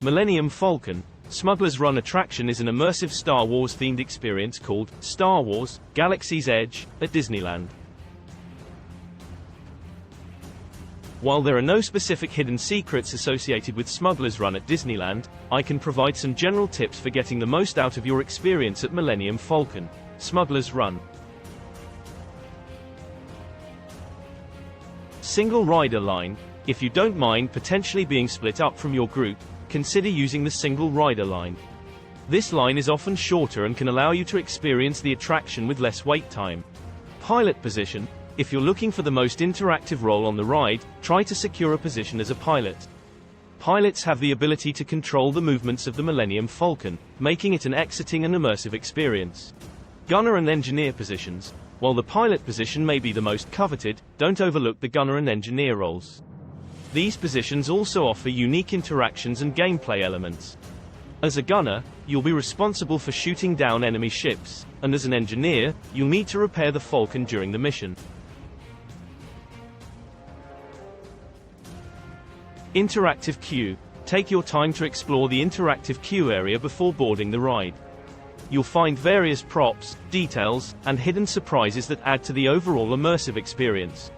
Millennium Falcon, Smuggler's Run attraction is an immersive Star Wars-themed experience called Star Wars: Galaxy's Edge at Disneyland. While there are no specific hidden secrets associated with Smuggler's Run at Disneyland, I can provide some general tips for getting the most out of your experience at Millennium Falcon: Smuggler's Run. Single rider line. If you don't mind potentially being split up from your group, consider using the single rider line. This line is often shorter and can allow you to experience the attraction with less wait time. Pilot position. If you're looking for the most interactive role on the ride, try to secure a position as a pilot. Pilots have the ability to control the movements of the Millennium Falcon, making it an exciting and immersive experience. Gunner and engineer positions. While the pilot position may be the most coveted, don't overlook the gunner and engineer roles. These positions also offer unique interactions and gameplay elements. As a gunner, you'll be responsible for shooting down enemy ships, and as an engineer, you'll need to repair the Falcon during the mission. Interactive queue. Take your time to explore the interactive queue area before boarding the ride. You'll find various props, details, and hidden surprises that add to the overall immersive experience.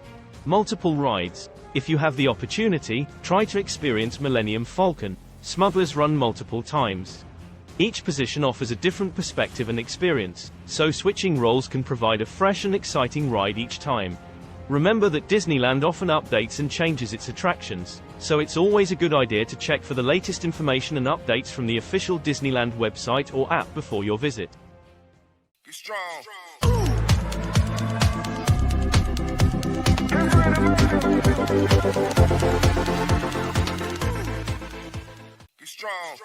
Multiple rides. If you have the opportunity, try to experience Millennium Falcon: Smuggler's Run multiple times. Each position offers a different perspective and experience, so switching roles can provide a fresh and exciting ride each time. Remember that Disneyland often updates and changes its attractions, so it's always a good idea to check for the latest information and updates from the official Disneyland website or app before your visit. Be strong. Be strong.